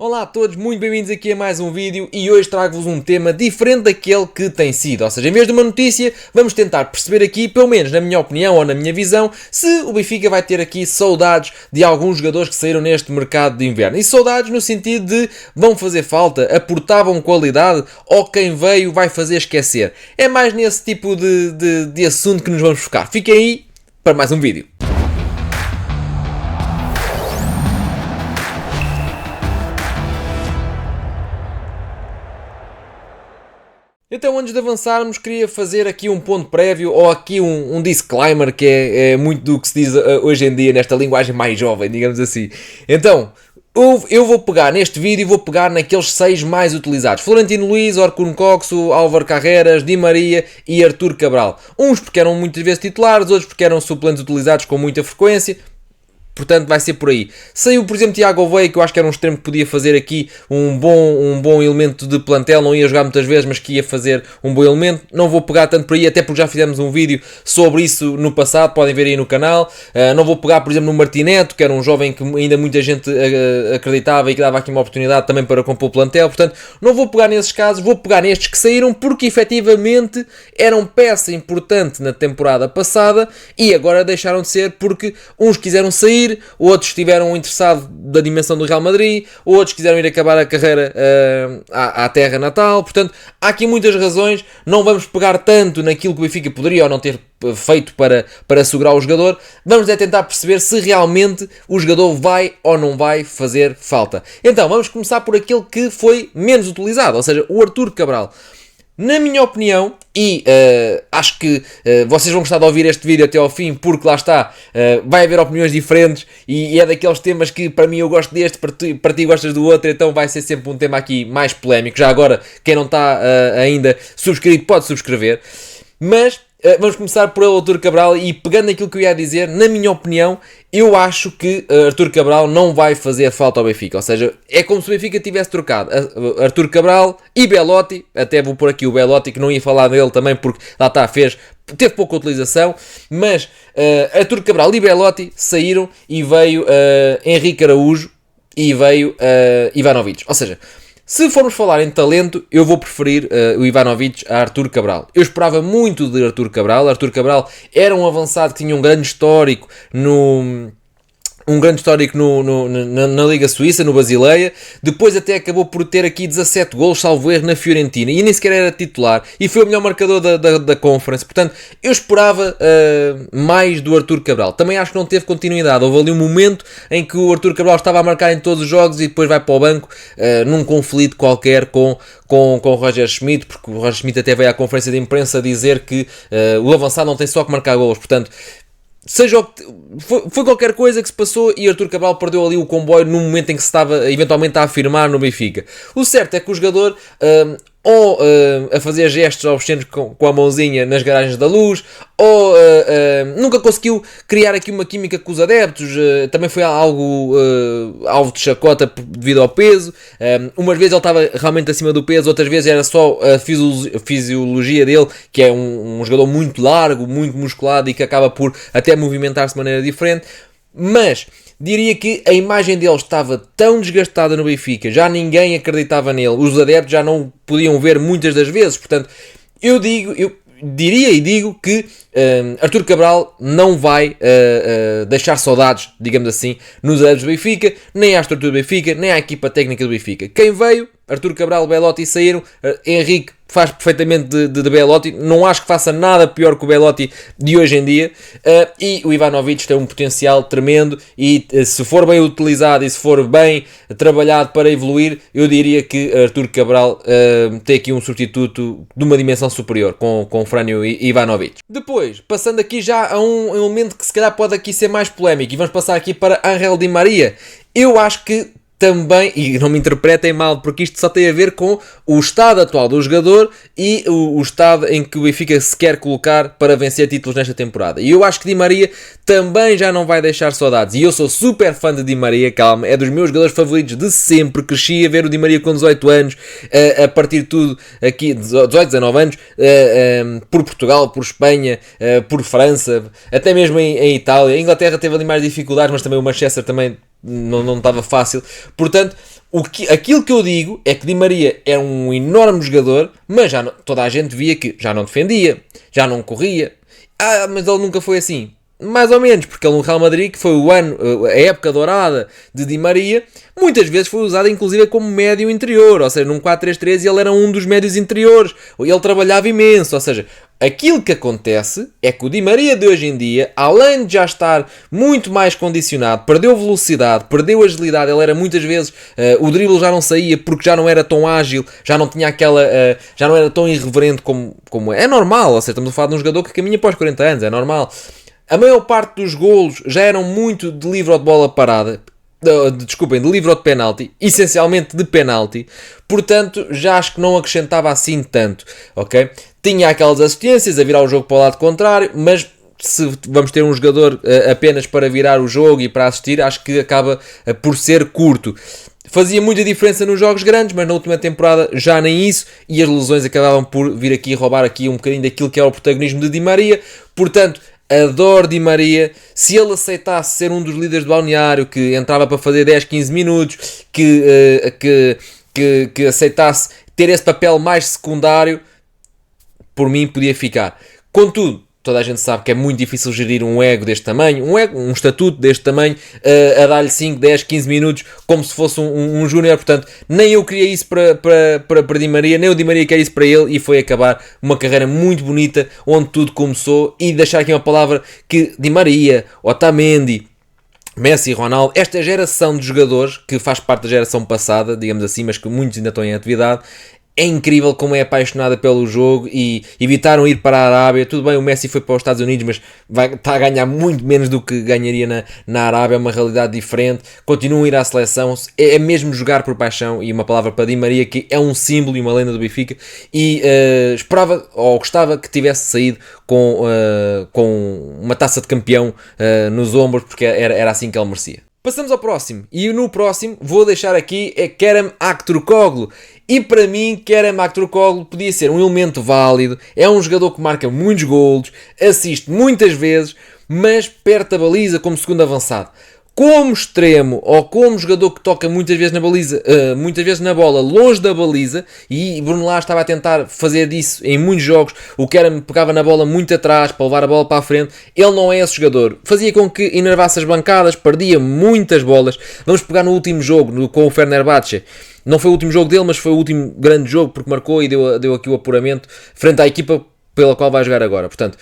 Olá a todos, muito bem-vindos aqui a mais um vídeo e hoje trago-vos um tema diferente daquele que tem sido. Ou seja, em vez de uma notícia, vamos tentar perceber aqui, pelo menos na minha opinião ou na minha visão, se o Benfica vai ter aqui saudades de alguns jogadores que saíram neste mercado de inverno. E saudades no sentido de vão fazer falta, aportavam qualidade ou quem veio vai fazer esquecer. É mais nesse tipo de assunto que nos vamos focar. Fiquem aí para mais um vídeo. Então, antes de avançarmos, queria fazer aqui um ponto prévio ou aqui um disclaimer que é muito do que se diz hoje em dia nesta linguagem mais jovem, digamos assim. Então, eu vou pegar neste vídeo, vou pegar naqueles 6 mais utilizados. Florentino Luís, Orkun Kökçü, Álvaro Carreras, Di Maria e Artur Cabral. Uns porque eram muitas vezes titulares, outros porque eram suplentes utilizados com muita frequência. Portanto, vai ser por aí. Saiu, por exemplo, Tiago Veia, que eu acho que era um extremo que podia fazer aqui um bom elemento de plantel. Não ia jogar muitas vezes, mas que ia fazer um bom elemento. Não vou pegar tanto por aí, até porque já fizemos um vídeo sobre isso no passado. Podem ver aí no canal. Não vou pegar, por exemplo, no Martineto, que era um jovem que ainda muita gente acreditava e que dava aqui uma oportunidade também para compor o plantel. Portanto, não vou pegar nesses casos. Vou pegar nestes que saíram porque, efetivamente, eram peça importante na temporada passada e agora deixaram de ser porque uns quiseram sair, outros estiveram interessados da dimensão do Real Madrid, outros quiseram ir acabar a carreira à terra natal. Portanto, há aqui muitas razões. Não vamos pegar tanto naquilo que o Benfica poderia ou não ter feito para assegurar o jogador. Vamos tentar perceber se realmente o jogador vai ou não vai fazer falta. Então, vamos começar por aquele que foi menos utilizado, ou seja, o Artur Cabral. Na minha opinião, e acho que vocês vão gostar de ouvir este vídeo até ao fim, porque lá está, vai haver opiniões diferentes e é daqueles temas que para mim eu gosto deste, para ti gostas do outro, então vai ser sempre um tema aqui mais polémico. Já agora, quem não está ainda subscrito pode subscrever, mas vamos começar por Artur Cabral e pegando aquilo que eu ia dizer, na minha opinião, eu acho que Artur Cabral não vai fazer falta ao Benfica. Ou seja, é como se o Benfica tivesse trocado Artur Cabral e Belotti. Até vou pôr aqui o Belotti, que não ia falar dele também porque lá está, teve pouca utilização. Mas Artur Cabral e Belotti saíram e veio Henrique Araújo e veio Ivanovic. Ou seja, se formos falar em talento, eu vou preferir o Ivanovic a Artur Cabral. Eu esperava muito de Artur Cabral. Artur Cabral era um avançado que tinha um grande histórico na Liga Suíça, no Basileia. Depois até acabou por ter aqui 17 golos, salvo erro, na Fiorentina. E nem sequer era titular. E foi o melhor marcador da Conference. Portanto, eu esperava mais do Artur Cabral. Também acho que não teve continuidade. Houve ali um momento em que o Artur Cabral estava a marcar em todos os jogos e depois vai para o banco num conflito qualquer com o Roger Schmidt, porque o Roger Schmidt até veio à conferência de imprensa dizer que o avançado não tem só que marcar golos. Portanto, foi qualquer coisa que se passou e Artur Cabral perdeu ali o comboio no momento em que se estava eventualmente a afirmar no Benfica. O certo é que o jogador ou a fazer gestos obscenos com a mãozinha nas garagens da Luz, ou nunca conseguiu criar aqui uma química com os adeptos. Também foi algo alvo de chacota devido ao peso. Umas vezes ele estava realmente acima do peso, outras vezes era só a fisiologia dele, que é um jogador muito largo, muito musculado e que acaba por até movimentar-se de maneira diferente. Mas diria que a imagem dele estava tão desgastada no Benfica, já ninguém acreditava nele, os adeptos já não podiam ver muitas das vezes. Portanto, eu digo que Artur Cabral não vai deixar saudades, digamos assim, nos adeptos do Benfica, nem à estrutura do Benfica, nem à equipa técnica do Benfica. Quem veio, Artur Cabral, Belotti saíram. Henrique faz perfeitamente de Belotti, não acho que faça nada pior que o Belotti de hoje em dia, e o Ivanovic tem um potencial tremendo e se for bem utilizado e se for bem trabalhado para evoluir, eu diria que Artur Cabral tem aqui um substituto de uma dimensão superior com Frânio e Ivanovic. Depois, passando aqui já a um elemento que se calhar pode aqui ser mais polémico, e vamos passar aqui para Ángel Di Maria. Eu acho que também, e não me interpretem mal, porque isto só tem a ver com o estado atual do jogador e o estado em que o Benfica se quer colocar para vencer títulos nesta temporada. E eu acho que Di Maria também já não vai deixar saudades. E eu sou super fã de Di Maria, calma, é dos meus jogadores favoritos de sempre. Cresci a ver o Di Maria com 18 anos, a partir de tudo aqui, 18, 19 anos, por Portugal, por Espanha, por França, até mesmo em Itália. A Inglaterra teve ali mais dificuldades, mas também o Manchester também não estava fácil. Portanto, Aquilo que eu digo é que Di Maria era um enorme jogador, mas toda a gente via que já não defendia, já não corria. Mas ele nunca foi assim. Mais ou menos, porque ele no Real Madrid, que foi a época dourada de Di Maria, muitas vezes foi usado inclusive como médio interior, ou seja, num 4-3-3 ele era um dos médios interiores, ele trabalhava imenso, ou seja, aquilo que acontece é que o Di Maria de hoje em dia, além de já estar muito mais condicionado, perdeu velocidade, perdeu agilidade, ele era muitas vezes, o drible já não saía porque já não era tão ágil, já não tinha aquela, já não era tão irreverente como é normal, ou seja, estamos a falar de um jogador que caminha após 40 anos, é normal. A maior parte dos golos já eram muito de livre ou de bola parada, de livre ou de penalti, essencialmente de penalti, portanto já acho que não acrescentava assim tanto, ok? Tinha aquelas assistências a virar o jogo para o lado contrário, mas se vamos ter um jogador apenas para virar o jogo e para assistir, acho que acaba por ser curto. Fazia muita diferença nos jogos grandes, mas na última temporada já nem isso, e as lesões acabavam por vir aqui roubar aqui um bocadinho daquilo que era o protagonismo de Di Maria, portanto adoro Di Maria. Se ele aceitasse ser um dos líderes do balneário, que entrava para fazer 10, 15 minutos, que aceitasse ter esse papel mais secundário, por mim podia ficar. Contudo, toda a gente sabe que é muito difícil gerir um ego deste tamanho, um estatuto deste tamanho, a dar-lhe 5, 10, 15 minutos como se fosse um júnior. Portanto, nem eu queria isso para Di Maria, nem o Di Maria quer isso para ele, e foi acabar uma carreira muito bonita onde tudo começou. E deixar aqui uma palavra que Di Maria, Otamendi, Messi e Ronaldo, esta geração de jogadores que faz parte da geração passada, digamos assim, mas que muitos ainda estão em atividade, é incrível como é apaixonada pelo jogo e evitaram ir para a Arábia. Tudo bem, o Messi foi para os Estados Unidos, mas está a ganhar muito menos do que ganharia na Arábia, é uma realidade diferente. Continuam a ir à seleção, é mesmo jogar por paixão. E uma palavra para Di Maria, que é um símbolo e uma lenda do Benfica, e esperava ou gostava que tivesse saído com uma taça de campeão nos ombros, porque era assim que ele merecia. Passamos ao próximo, e no próximo vou deixar aqui Kerem Aktürkoğlu. E para mim, Kerem Aktürkoğlu podia ser um elemento válido, é um jogador que marca muitos golos, assiste muitas vezes, mas perde a baliza como segundo avançado. Como extremo ou como jogador que toca muitas vezes na baliza, muitas vezes na bola, longe da baliza, e Bruno Lage estava a tentar fazer disso em muitos jogos, o Kerem pegava na bola muito atrás para levar a bola para a frente, ele não é esse jogador, fazia com que enervasse as bancadas, perdia muitas bolas. Vamos pegar no último jogo com o Fenerbahçe, não foi o último jogo dele, mas foi o último grande jogo, porque marcou e deu aqui o apuramento frente à equipa pela qual vai jogar agora. Portanto,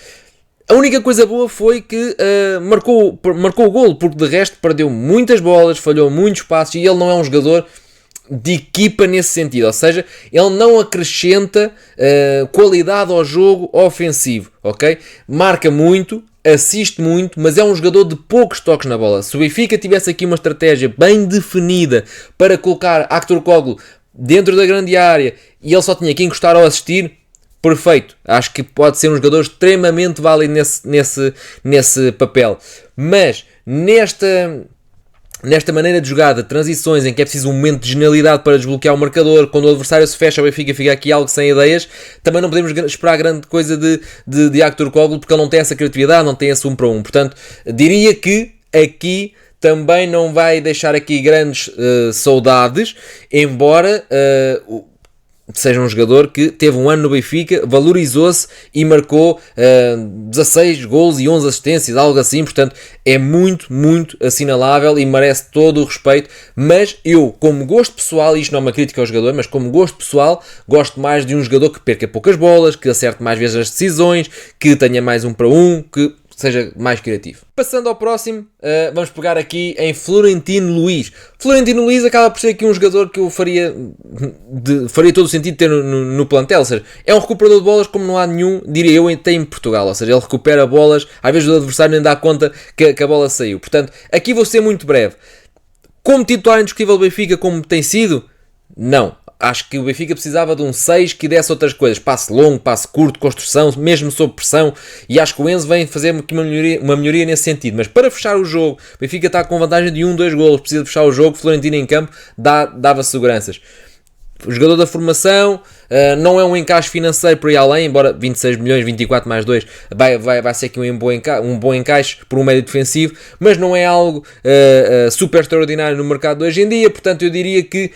a única coisa boa foi que marcou o golo, porque de resto perdeu muitas bolas, falhou muitos passos, e ele não é um jogador de equipa nesse sentido, ou seja, ele não acrescenta qualidade ao jogo ofensivo, ok? Marca muito, assiste muito, mas é um jogador de poucos toques na bola. Se o Benfica tivesse aqui uma estratégia bem definida para colocar Aktürkoğlu dentro da grande área e ele só tinha que encostar ou assistir, perfeito, acho que pode ser um jogador extremamente válido nesse papel, mas nesta maneira de jogar, de transições, em que é preciso um momento de genialidade para desbloquear o marcador, quando o adversário se fecha, o Benfica fica aqui algo sem ideias, também não podemos esperar grande coisa de Aktürkoğlu, porque ele não tem essa criatividade, não tem esse 1 para 1, portanto, diria que aqui também não vai deixar aqui grandes saudades, embora seja um jogador que teve um ano no Benfica, valorizou-se e marcou 16 golos e 11 assistências, algo assim. Portanto, é muito, muito assinalável e merece todo o respeito. Mas eu, como gosto pessoal, e isto não é uma crítica ao jogador, mas como gosto pessoal, gosto mais de um jogador que perca poucas bolas, que acerte mais vezes as decisões, que tenha mais 1 para 1, que seja mais criativo. Passando ao próximo, vamos pegar aqui em Florentino Luís. Florentino Luís acaba por ser aqui um jogador que eu faria todo o sentido ter no plantel, ou seja, é um recuperador de bolas como não há nenhum, diria eu, até em Portugal, ou seja, ele recupera bolas, às vezes o adversário nem dá conta que a bola saiu. Portanto, aqui vou ser muito breve. Como titular indiscutível do Benfica, como tem sido? Não. Acho que o Benfica precisava de um 6 que desse outras coisas. Passe longo, passe curto, construção, mesmo sob pressão. E acho que o Enzo vem fazer aqui uma melhoria nesse sentido. Mas para fechar o jogo, o Benfica está com vantagem de 1, 2 golos. Precisa de fechar o jogo. Florentino em campo dava seguranças. jogador da formação, não é um encaixe financeiro por aí além, embora 26 milhões, 24 mais 2, vai ser aqui um bom encaixe por um médio defensivo, mas não é algo super extraordinário no mercado de hoje em dia. Portanto, eu diria que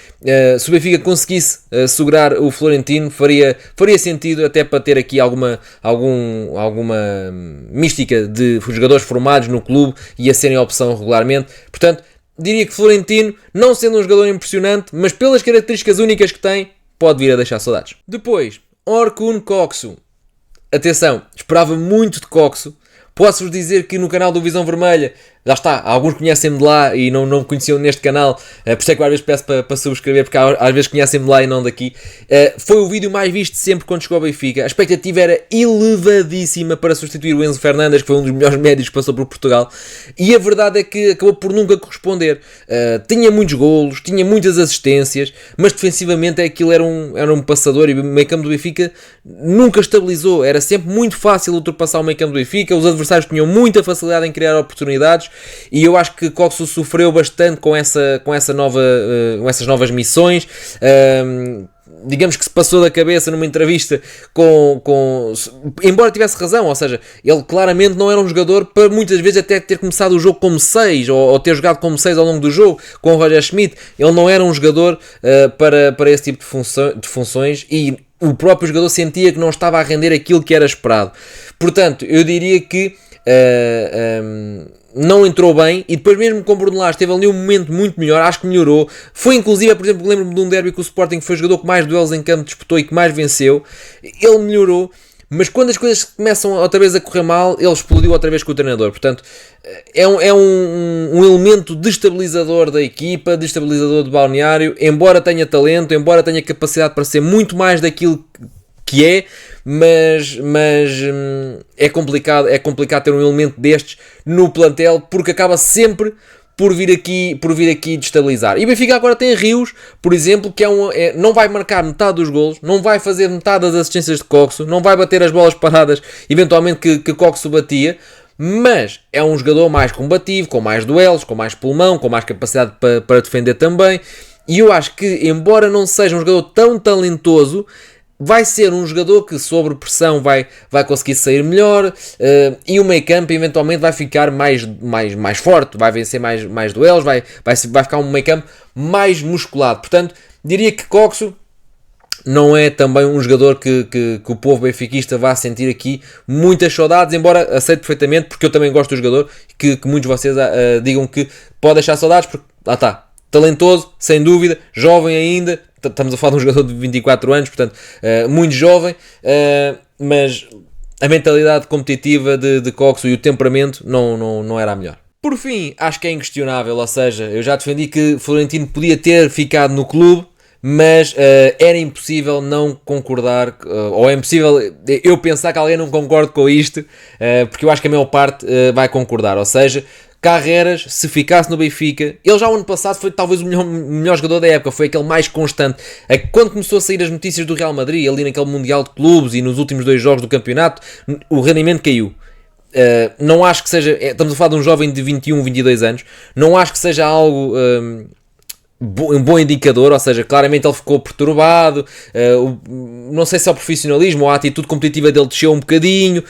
se o Benfica conseguisse segurar o Florentino, faria sentido, até para ter aqui alguma mística de jogadores formados no clube e a serem opção regularmente. Portanto, diria que Florentino, não sendo um jogador impressionante, mas pelas características únicas que tem, pode vir a deixar saudades. Depois, Orkun Koksu. Atenção, esperava muito de Koksu. Posso-vos dizer que no canal do Visão Vermelha, já está, alguns conhecem-me de lá e não me conheciam neste canal, por isso é que eu às vezes peço para subscrever, porque às vezes conhecem-me de lá e não daqui. Foi o vídeo mais visto sempre quando chegou ao Benfica. A expectativa era elevadíssima para substituir o Enzo Fernandes, que foi um dos melhores médios que passou por Portugal, e a verdade é que acabou por nunca corresponder. Tinha muitos golos, tinha muitas assistências, mas defensivamente aquilo era um passador, e o meio campo do Benfica nunca estabilizou. Era sempre muito fácil ultrapassar o meio campo do Benfica, os adversários tinham muita facilidade em criar oportunidades, e eu acho que Koksu sofreu bastante com essas novas missões. Digamos que se passou da cabeça numa entrevista embora tivesse razão, ou seja, ele claramente não era um jogador para muitas vezes até ter começado o jogo como 6, ou ter jogado como 6 ao longo do jogo, com o Roger Schmidt. Ele não era um jogador para esse tipo de funções, e o próprio jogador sentia que não estava a render aquilo que era esperado. Portanto, eu diria que não entrou bem, e depois mesmo com o Bruno Lage teve ali um momento muito melhor, acho que melhorou. Foi inclusive, por exemplo, lembro-me de um derby com o Sporting, que foi o jogador que mais duelos em campo disputou e que mais venceu. Ele melhorou, mas quando as coisas começam outra vez a correr mal, ele explodiu outra vez com o treinador. Portanto, é um elemento destabilizador da equipa, destabilizador do balneário, embora tenha talento, embora tenha capacidade para ser muito mais daquilo que é, mas é complicado ter um elemento destes no plantel, porque acaba sempre por vir aqui destabilizar. E o Benfica agora tem Rios, por exemplo, que não vai marcar metade dos golos, não vai fazer metade das assistências de Koksu, não vai bater as bolas paradas eventualmente que Koksu batia, mas é um jogador mais combativo, com mais duelos, com mais pulmão, com mais capacidade para defender também. E eu acho que, embora não seja um jogador tão talentoso, vai ser um jogador que, sob pressão, vai conseguir sair melhor, e o meio campo eventualmente vai ficar mais forte, vai vencer mais duelos, vai ficar um meio campo mais musculado. Portanto, diria que Koksu não é também um jogador que o povo benfiquista vá sentir aqui muitas saudades, embora aceite perfeitamente, porque eu também gosto do jogador, que muitos de vocês digam que pode deixar saudades, porque lá está, talentoso, sem dúvida, jovem ainda. Estamos a falar de um jogador de 24 anos, portanto, muito jovem, mas a mentalidade competitiva de Koksu e o temperamento não era a melhor. Por fim, acho que é inquestionável, ou seja, eu já defendi que Florentino podia ter ficado no clube, mas era impossível não concordar, ou é impossível eu pensar que alguém não concorde com isto, porque eu acho que a maior parte vai concordar, ou seja, Carreras, se ficasse no Benfica, ele já o ano passado foi talvez o melhor jogador da época, foi aquele mais constante. Quando começou a sair as notícias do Real Madrid, ali naquele Mundial de Clubes e nos últimos 2 jogos do campeonato, o rendimento caiu. Não acho que seja, estamos a falar de um jovem de 21, 22 anos, não acho que seja algo um bom indicador, ou seja, claramente ele ficou perturbado, não sei se é o profissionalismo ou a atitude competitiva dele desceu um bocadinho.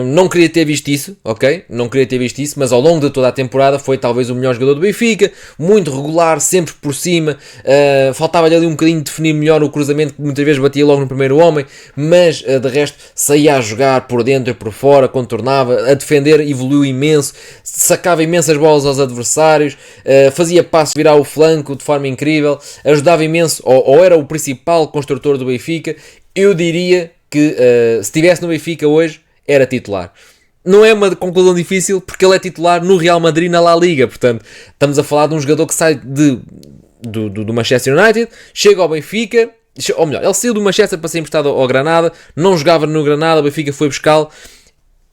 Não queria ter visto isso, ok? Não queria ter visto isso, mas ao longo de toda a temporada foi talvez o melhor jogador do Benfica, muito regular, sempre por cima. Faltava-lhe ali um bocadinho de definir melhor o cruzamento, que muitas vezes batia logo no primeiro homem, mas de resto saía a jogar por dentro e por fora, contornava, a defender, evoluiu imenso, sacava imensas bolas aos adversários, fazia passo virar o flanco de forma incrível, ajudava imenso, ou era o principal construtor do Benfica. Eu diria que se estivesse no Benfica hoje, era titular. Não é uma conclusão difícil, porque ele é titular no Real Madrid na La Liga. Portanto, estamos a falar de um jogador que sai do Manchester United, chega ao Benfica, ou melhor, ele saiu do Manchester para ser emprestado ao Granada, não jogava no Granada, o Benfica foi buscá-lo,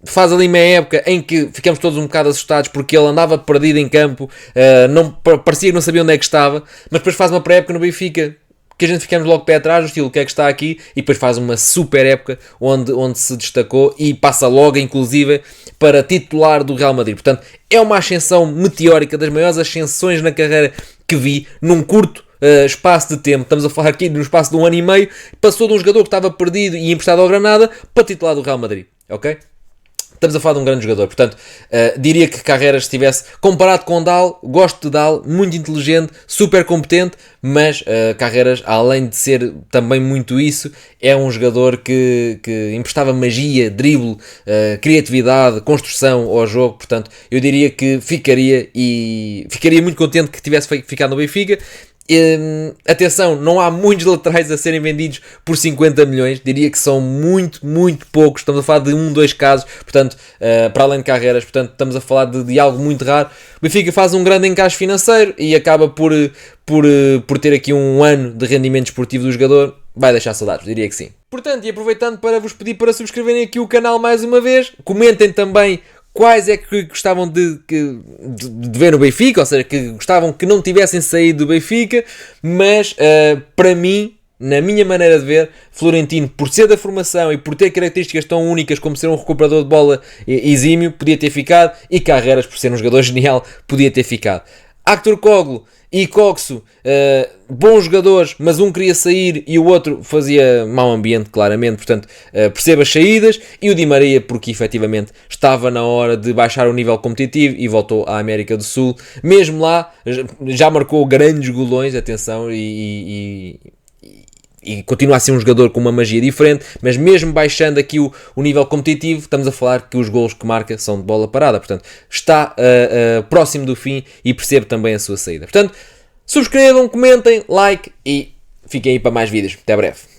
faz ali uma época em que ficamos todos um bocado assustados porque ele andava perdido em campo, parecia que não sabia onde é que estava, mas depois faz uma pré-época no Benfica que a gente ficamos logo pé atrás, do estilo, o que é que está aqui, e depois faz uma super época onde se destacou e passa logo, inclusive, para titular do Real Madrid. Portanto, é uma ascensão meteórica, das maiores ascensões na carreira que vi, num curto espaço de tempo, estamos a falar aqui de um espaço de 1 ano e meio, passou de um jogador que estava perdido e emprestado ao Granada para titular do Real Madrid, ok? Estamos a falar de um grande jogador, portanto, diria que Carreras estivesse, comparado com Dal, gosto de Dal, muito inteligente, super competente, mas Carreras, além de ser também muito isso, é um jogador que emprestava magia, drible, criatividade, construção ao jogo, portanto, eu diria que ficaria muito contente que tivesse ficado no Benfica. Atenção, não há muitos laterais a serem vendidos por 50 milhões, diria que são muito poucos, estamos a falar de 2 casos, portanto, para além de Carreras, portanto, estamos a falar de algo muito raro. O Benfica faz um grande encaixe financeiro e acaba por ter aqui um ano de rendimento esportivo do jogador, vai deixar saudades, diria que sim. Portanto, e aproveitando para vos pedir para subscreverem aqui o canal mais uma vez, comentem também quais é que gostavam de ver no Benfica, ou seja, que gostavam que não tivessem saído do Benfica, mas para mim, na minha maneira de ver, Florentino, por ser da formação e por ter características tão únicas como ser um recuperador de bola exímio, podia ter ficado, e Carreras, por ser um jogador genial, podia ter ficado. Aktürkoğlu e Coxo, bons jogadores, mas um queria sair e o outro fazia mau ambiente, claramente, portanto, perceba as saídas, e o Di Maria, porque efetivamente estava na hora de baixar o nível competitivo e voltou à América do Sul, mesmo lá, já marcou grandes golões, atenção, e continua a ser um jogador com uma magia diferente, mas mesmo baixando aqui o nível competitivo, estamos a falar que os golos que marca são de bola parada, portanto, está próximo do fim e percebe também a sua saída. Portanto, subscrevam, comentem, like e fiquem aí para mais vídeos. Até breve.